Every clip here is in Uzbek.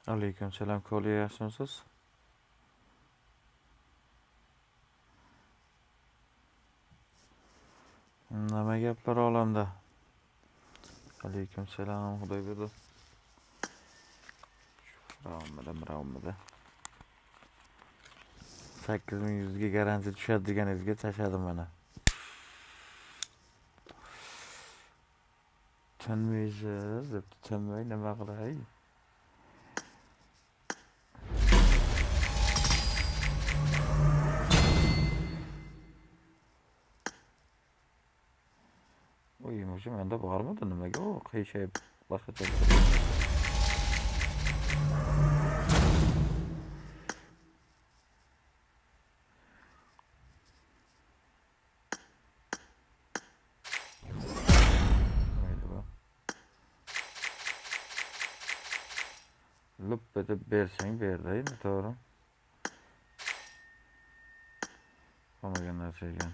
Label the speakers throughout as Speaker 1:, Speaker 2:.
Speaker 1: Aleyküm selam, kolay gelsin. Nima gaplar olamda? Aleyküm selam, xudoy berdi. Ravmida. 8100 ga garanti tushadi deganingizga tashladim mana. Tushunmaysiz debdi, tushunmay nima qilay? Uyumushim endi bormidi nimaga u qiyshayib boshqacha mayli bu. Lup etib bersang berdi, to'g'ri. Qolmagan narsa ekan.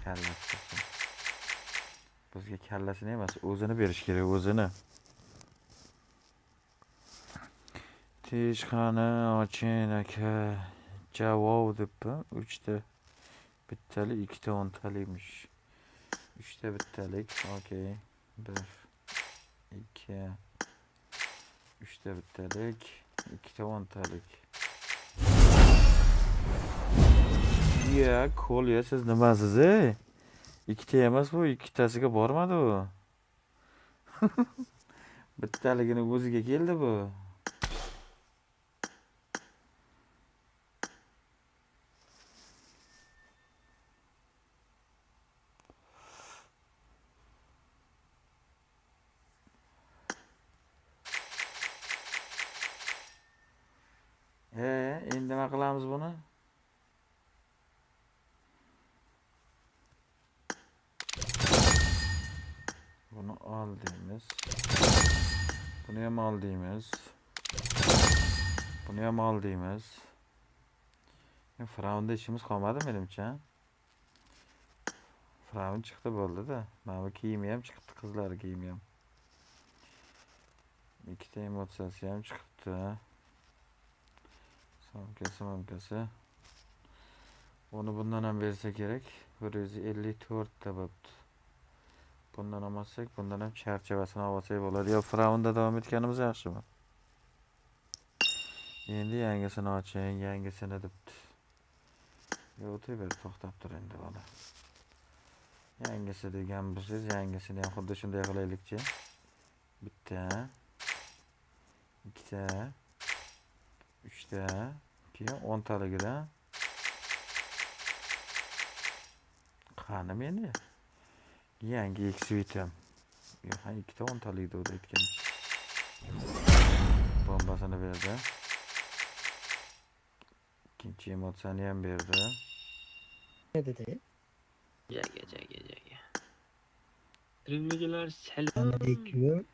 Speaker 1: Kallasi. Bizga kallasini emas, o'zini berish kerak, o'zini. Tishxona oching aka. Javob debdi. 3 ta bittalik, 2 ta o'ntalikmish. 3 ta bittalik, okey. 1 2 3 ta bittalik, 2 ta o'ntalik. Ya, qo'l ya, siz nimasiz, ey? 2 ta emas bu, 2 tasiga bormadi u. Bittaligini o'ziga keldi bu. Endi nima qilamiz buni? Buni ol deymiz. Buni ham ol deymiz. Buni ham ol deymiz. Firavnda ishimiz qolmadi menimcha. Firavn chiqdi bo'ldi-da. Mana bu kiyimi ham chiqdi, qizlar kiyimi ham. Ikkita emotsiyasi ham chiqdi. Somkasi. Onu bundan ham bersa kerak. 154 ta bo'pti. Bundan olmasak, bundan ham charchavasini olsak bo'ladi. Yo, Firavnda davom etganimiz yaxshimi? Endi yangisini oching, yangisini debdi. Yo, o'tayver, to'xtab tur endi bola. Yangisi degan bo'lsangiz, yangisini ham xuddi shunday qilaylikchi. Bitta, ikkita, 3 ta, keyin 10 taligida. Qani meni? Yangi X-Vitam. Yo'q, 2 ta 10 talikda o'da aytgan. Bombasini berdi. İkinci emotsiyani ham berdi.
Speaker 2: Ne dedi?
Speaker 3: Jaga. Ringdagilar salom.
Speaker 2: Aleyküm.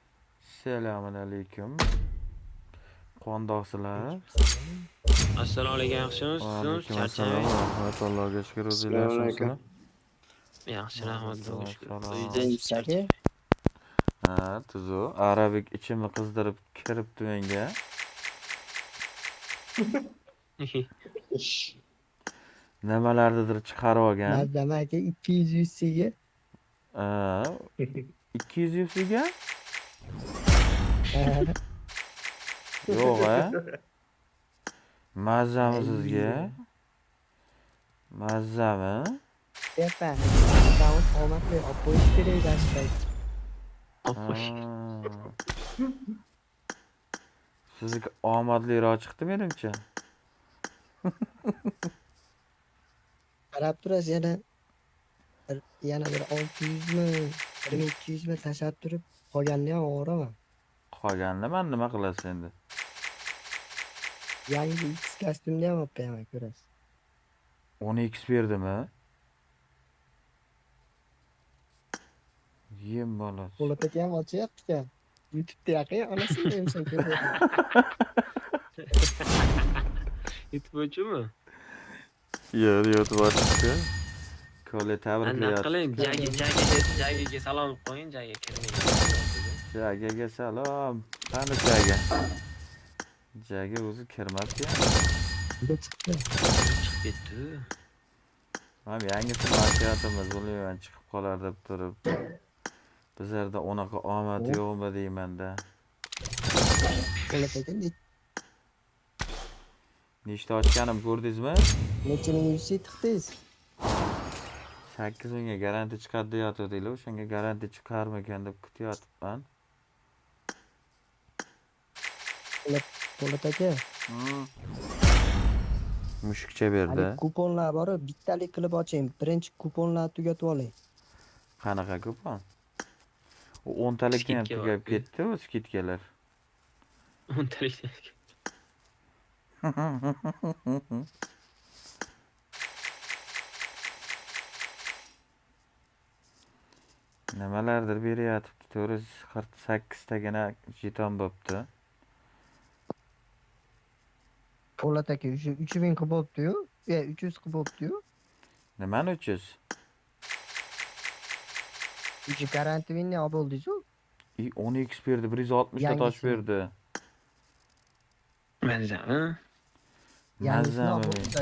Speaker 1: Selamun aleyküm. Qondoqsizlar?
Speaker 3: Assalomu alaykum, yaxshimisiz?
Speaker 1: Aleyküm assalom.
Speaker 3: Charchamaysiz?
Speaker 1: Rahmat, Allohga shukr, o'zinglar yaxshimisizlar?
Speaker 3: Yaxshi, rahmat.
Speaker 1: Assalom.
Speaker 3: Uyda charchamaysiz?
Speaker 1: Ha, tuzu. Arabik ichimni qizdirib kiribdi menga. Nimalarnidir chiqarib olgan.
Speaker 2: Malzemeki 200 yüzsüge.
Speaker 1: 200 yuzsiga? Yo'q, a? Mazzami sizga? Mazzami?
Speaker 2: Yeter. Davut olmakla opoyiş gereği dersteydi.
Speaker 1: Sizniki omadliroq chiqdi menimcha.
Speaker 2: Qarab turasiz yana bir 600 mi 1200 mi tashlab turib qolganini ham olaman.
Speaker 1: Qolganini men nima qilasiz endi?
Speaker 2: Yangi X kostyumni ham olib beraman, ko'rasiz.
Speaker 1: 10x berdimi? Yem bola.
Speaker 2: Po'lataka ham ochyapti-ku. YouTube'da yaqin anasini emsan ko'ryapman.
Speaker 3: YouTube bo'yichami?
Speaker 1: Yo'q, YouTube'ga. Kole
Speaker 3: Anaqa qiling,
Speaker 1: tabriklayapti.
Speaker 3: Jagiga salom qo'ying, Jagiga kirmaydi.
Speaker 1: Jagaga salom. Qani Jaga? Jaga o'zi kirmabdi ya.
Speaker 2: Nega chiqdi?
Speaker 3: Chiqib ketdi.
Speaker 1: Mana yangisini ochyapmiz, bo'lmayman chiqib qolar deb turib. Bizlarda unaqa omad yo'qmi deymanda.
Speaker 2: Po'lat aka
Speaker 1: Nechta ochganim ko'rdingizmi?
Speaker 2: necha ming yuz tiqdingiz?
Speaker 1: 8 mingga garanti chiqadi deyotgandinglar, o'shanga garanti chiqarmikan deb kutyapman.
Speaker 2: Po'lat aka.
Speaker 1: Mushukcha berdi.
Speaker 2: Hali kuponlar bor, bittalik qilib oching. Birinchi kuponlarni tugatib oling.
Speaker 1: Qanaqa kupon? U 10 talikdan ham
Speaker 3: Skidka
Speaker 1: tugab
Speaker 3: bor.
Speaker 1: ketdi, o skidkalar.
Speaker 3: 10 talik.
Speaker 1: Nimalardir beryapti. 448 tagina jeton bo'pti.
Speaker 2: Po'lat aka 3000 qilib bo'pti-yu. 300 qilib bo'pti-yu.
Speaker 1: Nimani 300?
Speaker 2: 3 garanti vinni olib oldingiz-ku.
Speaker 1: 10x berdi, 160 ta tosh
Speaker 2: Yangisini.
Speaker 1: berdi.
Speaker 3: Mazami?
Speaker 2: Yangisini
Speaker 1: Mazzami?
Speaker 2: olib oldingiz.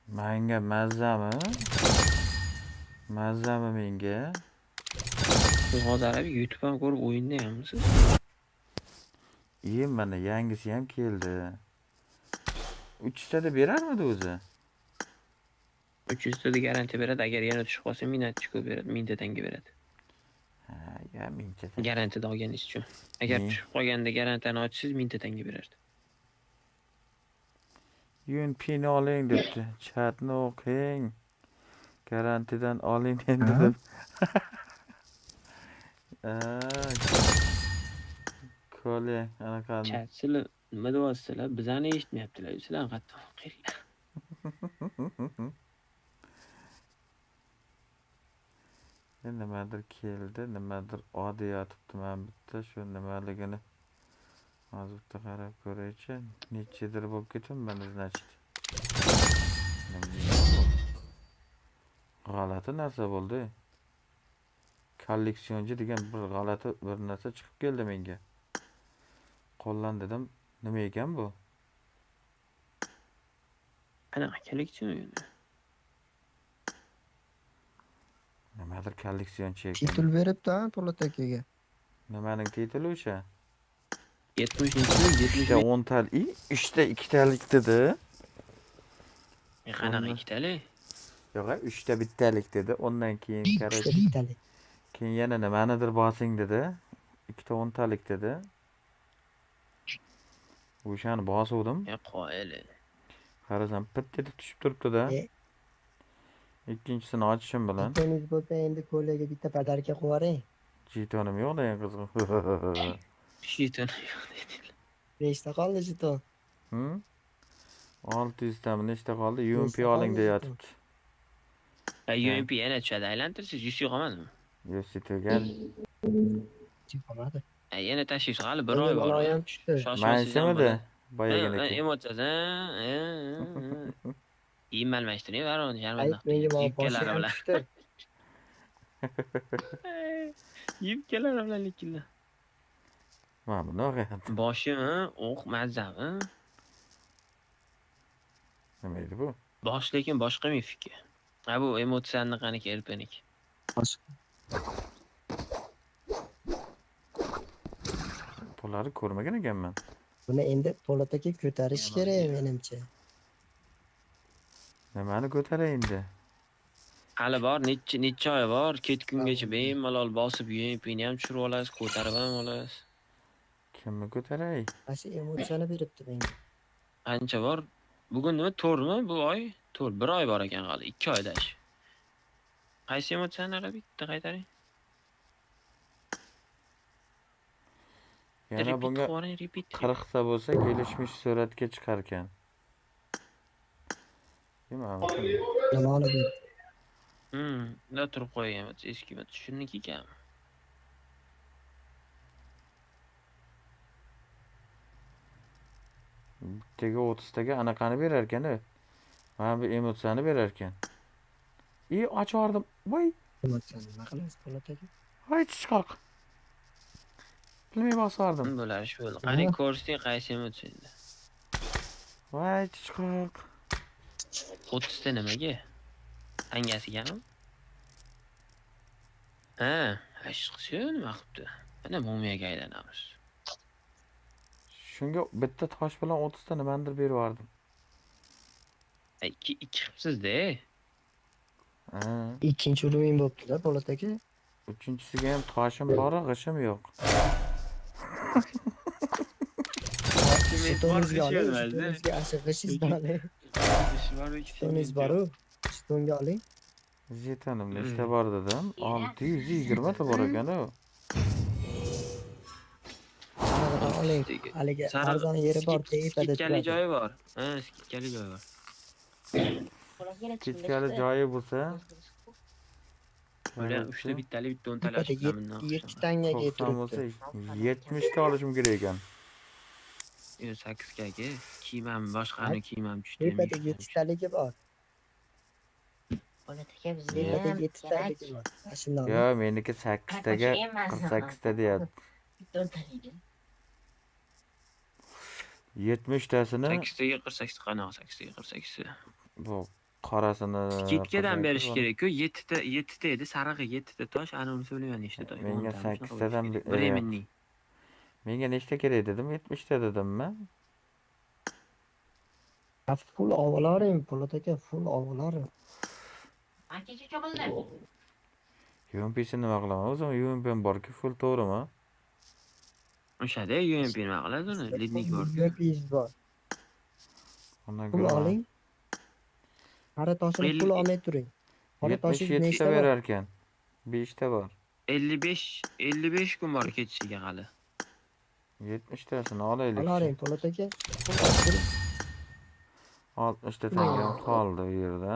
Speaker 1: Menga mazzami? Mazzami menga?
Speaker 3: Hozir abi YouTube'dan ko'rib o'yindayamsiz?
Speaker 1: Mana yangisi ham keldi. 300 ta da berarmidi o'zi?
Speaker 3: 300 ta garanti beradi, agar yana tushib qolsa minutchiko beradi, 1000 ta tanga beradi.
Speaker 1: Ha, ya mingta.
Speaker 3: Garantida olganingiz uchun. Agar
Speaker 1: Ne?
Speaker 3: tushib qolganda garantiyani ochsangiz 1000 ta tanga berardi.
Speaker 1: UNP'ni oling debdi. Chatni o'qing. Garantidan oling endi deb. Kole, anaqa.
Speaker 3: Chat sizlar nima deyapsizlar? Bizani eshitmayaptilar. Sizlar qattiq qilinglar.
Speaker 1: Nimadir keldi, nimadir deyotibdi men bitta shu nimaligini hozir bitta qarab ko'raychi. Nechidir bo'lib ketibman, значит. G'alati narsa bo'ldi. Kolleksionchi degan bir g'alati bir narsa chiqib keldi menga. Qo'llan dedim, nima ekan bu?
Speaker 3: Qanaqa kolleksion endi?
Speaker 1: Nimadir kolleksionchi ekan.
Speaker 2: Titul beribdi-a Po'lat akaga.
Speaker 1: Nimaning tituli o'sha?
Speaker 3: 70
Speaker 1: 3ta 10 talik, 3ta 2 talik dedi.
Speaker 3: Qanaqa ikkitali?
Speaker 1: Yo'q, 3ta bittalik dedi. Ondan keyin
Speaker 2: Ikkita
Speaker 1: qaraychi.
Speaker 2: bittalik.
Speaker 1: Keyin yana nimanidir bosing dedi. 2ta 10 talik dedi. O'shani bosuvdim.
Speaker 3: Qoyili.
Speaker 1: Qarasam pit etib tushib turibdi-da.
Speaker 2: E.
Speaker 1: Ikkinchisini ochishim bilan
Speaker 2: Jetoningiz bo'lsa endi ko'ylakga bitta podarka qilib yuboring.
Speaker 1: jetonim yo'q-da, qizim.
Speaker 3: Shiton.
Speaker 2: Nechta qoldi jeton?
Speaker 1: 600 tami nechta qoldi? UMP
Speaker 2: Nechta
Speaker 1: oling
Speaker 2: qoldi
Speaker 1: deyotibdi.
Speaker 3: UMP yana tushadi, aylantirsiz 100 yo'qolmadimi?
Speaker 1: Yo'si tugal.
Speaker 2: Chiqmadi.
Speaker 3: Yana tashish hali bir oy bor.
Speaker 2: Ham tushdi.
Speaker 1: Mansimidi? Boyaginiki.
Speaker 3: Emotsiyadan. Keyin almashtiring varoni
Speaker 2: Ayt menga
Speaker 3: yubkalari
Speaker 2: boshim
Speaker 3: bilan.
Speaker 2: tushdi.
Speaker 3: Yubkalari bilan lekinlar.
Speaker 1: Mana buni o'qiyapti.
Speaker 3: Boshimi? Mazami?
Speaker 1: Nima edi bu?
Speaker 3: Bosh lekin boshqa mifika. Ha bu emotsiyani qaniki elpenik.
Speaker 1: Bularni ko'rmagan ekanman.
Speaker 2: Buni endi Po'lat aka ko'tarish kerak menimcha.
Speaker 1: Nimani ko'taray endi?
Speaker 3: Hali bor, necha oy bor, ketgungacha bemalol bosib UMPni ham tushirib olasiz, ko'tarib ham olasiz.
Speaker 1: Kimni ko'taray?
Speaker 2: Mana shu emotsiyani beribdi menga.
Speaker 3: Ancha bor. Bugun nima 4mi bu oy? 4, 1 oy bor ekan hali, 2 oydash. Qaysi emotsiyani bitta qaytaring?
Speaker 1: Yana bunga
Speaker 3: repeat.
Speaker 1: 40 ta bo'lsa kelishmish suratga chiqar ekan. Nima?
Speaker 2: Nimani berdi?
Speaker 3: Da turib qo'ygan eski emas, shuniki ekan.
Speaker 1: bittaga 30 taga anaqani berar ekan. Mana bu emotsiyani berar ekan. Ochardim. Voy,
Speaker 2: Emotsion nima qilamiz po'lat aka?
Speaker 1: voy chiqoq. Bilmay bosardim.
Speaker 3: Bular shu bo'ldi. Qani ko'rsating qaysi emotsiyanda.
Speaker 1: Voy chiqoq.
Speaker 3: 30 ta nimaga? Hangasigami? Ha, shu nima qilibdi? Mana mumiyaga aylanamiz.
Speaker 1: Shunga bitta tosh bilan 30 ta nimandir berib yubordim.
Speaker 3: Ikki qilibsiz-da.
Speaker 1: Ha.
Speaker 2: Ikkinchi urumin bo'pti-da po'lat aka.
Speaker 1: Uchinchisiga ham toshim bor, g'ishim yo'q.
Speaker 2: Shtoningizga oling, shtoningizga ashig'ishingizni oling. Shtoningiz bor-u, shtonga oling.
Speaker 1: Jetanim nechta bor dedim? 620 ta bor ekan-ku.
Speaker 2: Anaqadan oling. Haligi arzon yeri bor, tepada
Speaker 3: Skitkali
Speaker 2: turadi.
Speaker 3: joyi bor. Ha, skitkali joyi bor.
Speaker 1: Kechkali joyi bo'lsa,
Speaker 3: Ular 3 ta bittali, bitta 10 talab
Speaker 2: Tepada 7 tangaga
Speaker 1: 90 bo'lsa
Speaker 2: turibdi.
Speaker 1: 70 ta olishim kerak ekan.
Speaker 3: 8 kaga kiymam, boshqani kiymam tushdi.
Speaker 2: Tepada 7 taligi bor.
Speaker 4: Po'lat aka bizda
Speaker 2: Tepada
Speaker 4: ham
Speaker 2: 7 taligi bor. Ashundoq.
Speaker 1: Yo, meniki 8 taga 48 ta deyapti.
Speaker 4: bitta o'ntalaydi.
Speaker 1: 70 tasini
Speaker 3: 8 taga 48 qanaqa 8 taga 48 ta.
Speaker 1: bu qorasini
Speaker 3: Skitkadan berish kerak-ku. 7 ta edi, sarig'i 7 ta tosh, ana unisi bilmayman nechta tosh.
Speaker 1: Menga 8 tadan
Speaker 3: Bremenning.
Speaker 1: menga nechta kerak dedim? 70 ta dedimmi?
Speaker 2: Full ovolaring po'lat aka, full ovolaring.
Speaker 4: Ancha cho'qildi.
Speaker 1: UMP'si nima qilaman? O'zim UMP'm bor-ku, full to'g'rimi?
Speaker 3: O'shada UMP nima qiladi uni? Lidnik bor.
Speaker 2: Yo'qingiz bor.
Speaker 1: Undan
Speaker 2: Pul
Speaker 1: ko'ra
Speaker 2: oling. Qora toshini pul olmay turing. Qora toshingiz
Speaker 1: 77
Speaker 2: nechta
Speaker 1: ta
Speaker 2: bor?
Speaker 1: berar ekan. 5 ta bor.
Speaker 3: 55 kun bor ketishiga hali.
Speaker 1: 70 tasini olaylik.
Speaker 2: Olaring po'lat aka. Pul olib turing.
Speaker 1: 60 ta tangam qoldi u yerda.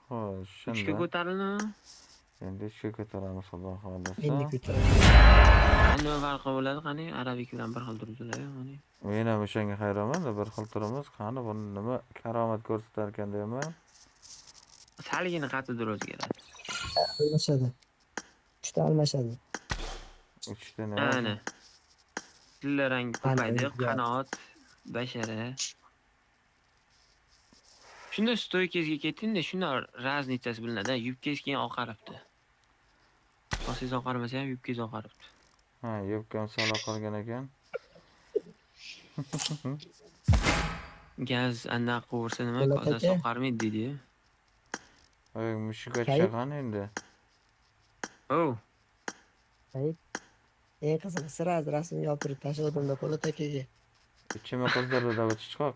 Speaker 1: Xo'sh,
Speaker 3: 3 ga
Speaker 1: shunda
Speaker 3: ko'tarildi.
Speaker 1: endi 3 ga ko'taramiz xudo
Speaker 2: Endi
Speaker 1: xohlasa.
Speaker 2: ko'tararing.
Speaker 3: Nima farqi bo'ladi? Qani arabik bilan bir xil turibdilar, qani.
Speaker 1: Men ham o'shanga hayronman-da, bir xil turimiz. Qani buni nima karomat ko'rsatar ekan deyman.
Speaker 3: Salgina qatidir o'zgaradi.
Speaker 2: Almashadi. 3 ta almashadi.
Speaker 1: 3 ta nima?
Speaker 3: Ana. Tilla rang ko'paydi, qanot, bashara. Shunda stoykangizga keting-da, shunda raznicasi bilinadi. Yubkangiz keyin oqaribdi. Bosingiz oqarmasa ham yubkangiz oqaribdi.
Speaker 1: Ha, yubkam sal oqargan ekan.
Speaker 3: Gaz anaqa qursa nima,
Speaker 2: Po'lat
Speaker 3: kozasi
Speaker 2: aka.
Speaker 3: oqarmaydi deydi.
Speaker 1: Oy, mushugacha
Speaker 2: Kayf.
Speaker 1: qani endi?
Speaker 3: Oh,
Speaker 2: Eng qizig'i sira rasmga olib turib tashladim-da po'lat akaga.
Speaker 1: Ichimga qizdirdi da bu chiqoq.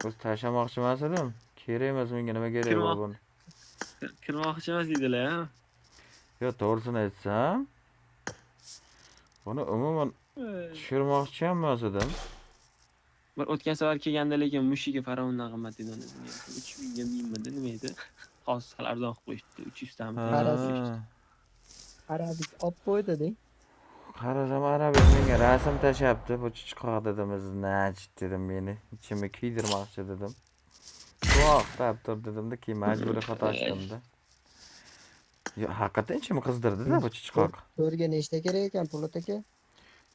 Speaker 1: O'z tashlamoqchi emas edim. Kerak emas menga, nima kerak bor
Speaker 3: Kirmoq-
Speaker 1: buni?
Speaker 3: kirmoqchi emas deydilar, ha.
Speaker 1: Yo, to'g'risini aytsam, buni umuman tushirmoqchi ham emas edim.
Speaker 3: Bir o'tgan safar kelganda lekin mushiga farovondan qimmat edi uni. 3000 ga minmidi, nima edi? Hozir arzon qilib qo'yishdi, 300 tami.
Speaker 1: Ha.
Speaker 2: Arabik olib qo'ydi-deng.
Speaker 1: Qarasam arabik menga rasm tashlabdi. Bu chiqoq dedim, "Znach" dedim meni. Ichimga kiydirmoqchi dedim. Yo'q, deb tur dedim-da, keyin majburiy xato ochdimda. Yo, haqiqatan ichimni qizdirdi-da bu chiqoq.
Speaker 2: To'rga nechta kerak ekan po'lat aka?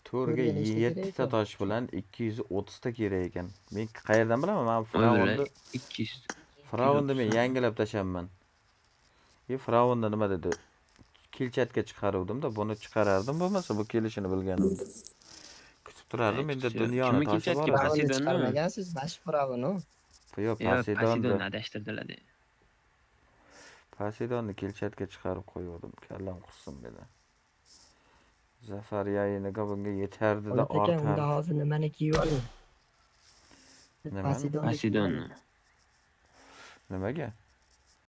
Speaker 1: To'rga
Speaker 2: To'rga nechta
Speaker 1: 7
Speaker 2: kerak
Speaker 1: ta
Speaker 2: ekan?
Speaker 1: tosh bilan 230 ta kerak ekan. Men qayerdan bilaman? Men
Speaker 3: O'zlar
Speaker 1: Firavonni
Speaker 3: 200.
Speaker 1: Firavonni men yangilab tashaman. Firavonni nima dedi? Kelchatga chiqaruvdim-da, buni chiqarardim, bo'lmasa bu kelishini bilganimda. Kutib turardim, menda dunyoni
Speaker 3: Kimni
Speaker 1: toshi
Speaker 3: Kelchatga
Speaker 1: bor.
Speaker 3: bas-
Speaker 2: Firavonni
Speaker 3: Poseidonni?
Speaker 2: chiqarmagansiz, mashhur firavon-u.
Speaker 1: Yo,
Speaker 3: Yo,
Speaker 1: Poseidonni.
Speaker 3: Poseidonni adashtirdilar.
Speaker 1: Poseidonni kelchatga chiqarib qo'ygandim. Kallam qursin meni. Zafar yayiniga bunga yetardi-da
Speaker 2: Po'lat aka, unda
Speaker 1: ortar.
Speaker 2: hozir nimani kiyib oling?
Speaker 1: Nimani?
Speaker 2: Poseidonni kiyib
Speaker 3: Poseidonni.
Speaker 2: oling.
Speaker 1: Nimaga?